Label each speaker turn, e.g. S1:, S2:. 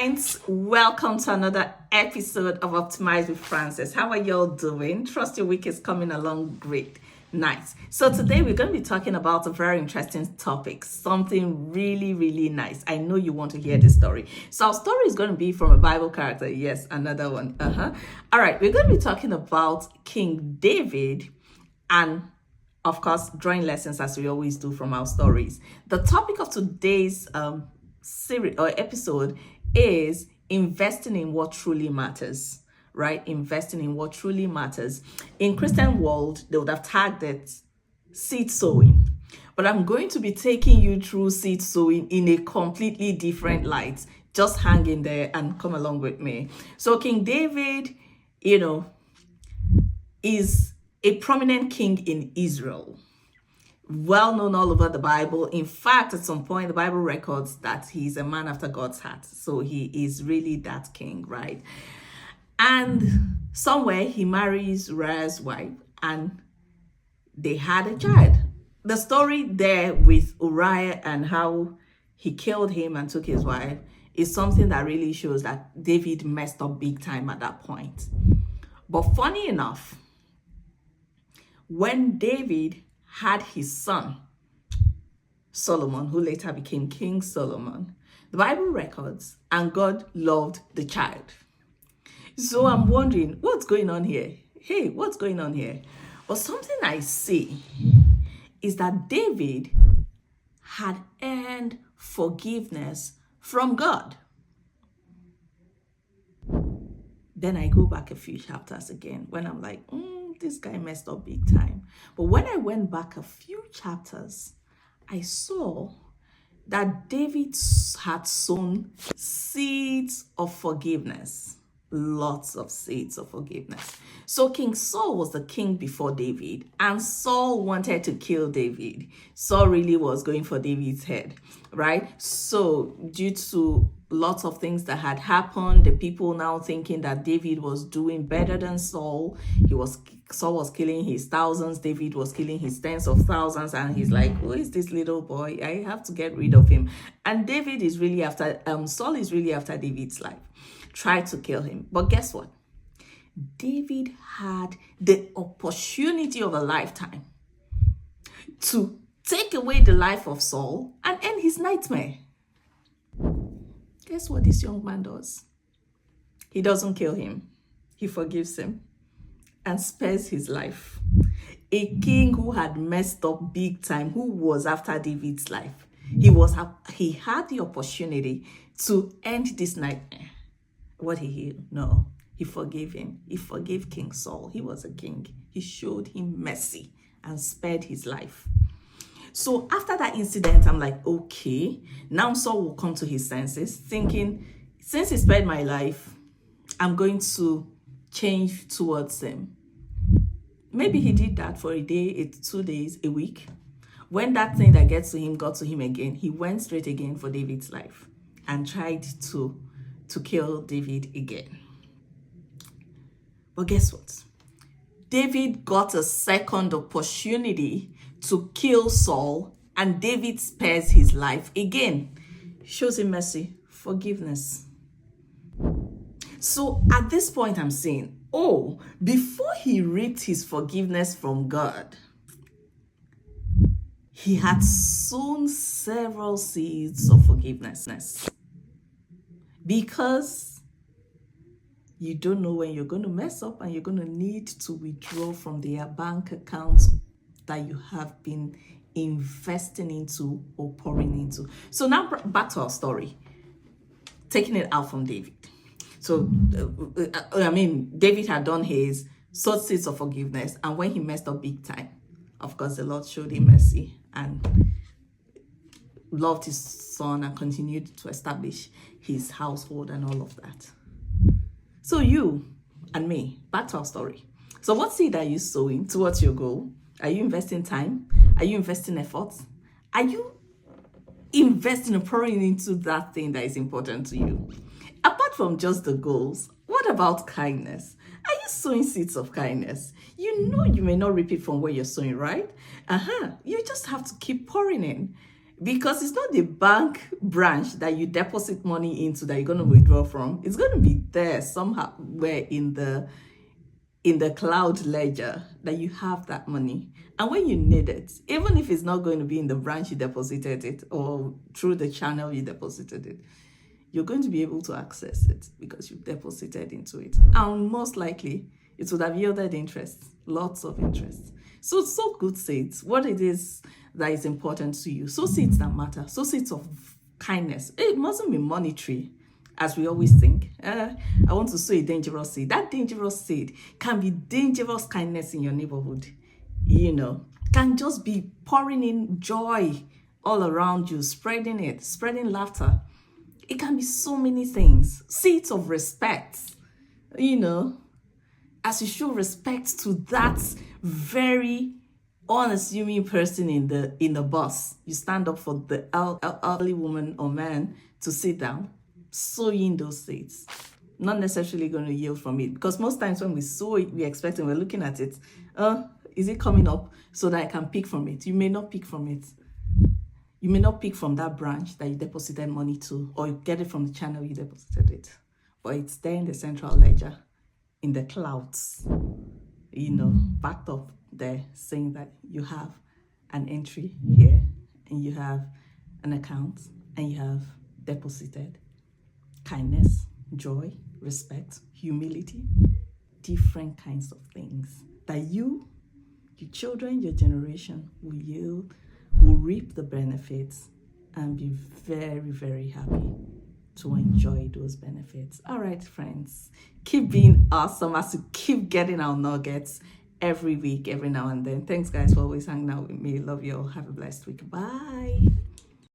S1: Masterminds, welcome to another episode of Optimize with Frances. How are y'all doing? Trust your week is coming along great. Nice. So today we're going to be talking about a very interesting topic, something really, really nice. I know you want to hear this story. So our story is going to be from a Bible character. Yes, another one. All right, we're going to be talking about King David and of course, drawing lessons as we always do from our stories. The topic of today's series or episode is investing in what truly matters, right? Investing in what truly matters. In Christian world, they would have tagged it seed sowing, but I'm going to be taking you through seed sowing in a completely different light. Just hang in there and come along with me. So King David, is a prominent king in Israel, well known all over the Bible. In fact, at some point, the Bible records that he's a man after God's heart. So he is really that king, right? And somewhere he marries Uriah's wife and they had a child. The story there with Uriah and how he killed him and took his wife is something that really shows that David messed up big time at that point. But funny enough, when David had his son, Solomon, who later became King Solomon, the Bible records, and God loved the child. So I'm wondering, what's going on here? Hey, what's going on here? Well, something I see is that David had earned forgiveness from God. Then I go back a few chapters again when I'm like, this guy messed up big time. But when I went back a few chapters, I saw that David had sown seeds of forgiveness. Lots of seeds of forgiveness. So King Saul was the king before David, and Saul wanted to kill David. Saul really was going for David's head, right? So due to lots of things that had happened, the people now thinking that David was doing better than Saul. Saul was killing his thousands, David was killing his tens of thousands, and he's like, who is this little boy? I have to get rid of him. And David is really after, Saul is really after David's life. Tried to kill him. But guess what? David had the opportunity of a lifetime to take away the life of Saul and end his nightmare. Guess what this young man does? He doesn't kill him. He forgives him and spares his life. A king who had messed up big time, who was after David's life. He had the opportunity to end this nightmare. What he no, he forgave him. He forgave King Saul. He was a king. He showed him mercy and spared his life. So after that incident, I'm like, okay, now Saul will come to his senses, thinking, since he spared my life, I'm going to change towards him. Maybe he did that for a day, 2 days, a week. When that thing that gets to him got to him again, he went straight again for David's life and tried to kill David again. But guess what? David got a second opportunity to kill Saul, and David spares his life again. Shows him mercy, forgiveness. So at this point, I'm saying, before he reaped his forgiveness from God, he had sown several seeds of forgiveness. Because you don't know when you're going to mess up and you're going to need to withdraw from their bank accounts that you have been investing into or pouring into. So now back to our story, taking it out from David. So, David had done his sowed seeds of forgiveness, and when he messed up big time, of course, the Lord showed him mercy and loved his son and continued to establish his household and all of that. So you and me, back to our story. So what seed are you sowing towards your goal? Are you investing time? Are you investing efforts? Are you investing and pouring into that thing that is important to you? Apart from just the goals, what about kindness? Are you sowing seeds of kindness? You know you may not reap it from where you're sowing, right? You just have to keep pouring in. because it's not the bank branch that you deposit money into that you're going to withdraw from. It's going to be there somehow where in the cloud ledger that you have that money. And when you need it, even if it's not going to be in the branch you deposited it or through the channel you deposited it, you're going to be able to access it because you've deposited into it. And most likely, it would have yielded interest, lots of interest. So good seeds, what it is that is important to you. Sow seeds that matter. Sow seeds of kindness. It mustn't be monetary, as we always think. I want to sow a dangerous seed. That dangerous seed can be dangerous kindness in your neighborhood. Can just be pouring in joy all around you, spreading it, spreading laughter. It can be so many things. Seeds of respect, as you show respect to that very unassuming person in the bus. You stand up for the elderly woman or man to sit down, sowing those seeds. Not necessarily going to yield from it, because most times when we sow it, we expect and we're looking at it. Is it coming up so that I can pick from it? You may not pick from it. You may not pick from that branch that you deposited money to, or you get it from the channel you deposited it. But it's there in the central ledger, in the clouds, backed up there, saying that you have an entry here, and you have an account, and you have deposited kindness, joy, respect, humility, different kinds of things that you, your children, your generation will yield, will reap the benefits, and be very, very happy to enjoy those benefits. All right, friends, keep being awesome as we keep getting our nuggets every week, every now and then. Thanks, guys, for always hanging out with me. Love you all. Have a blessed week. Bye.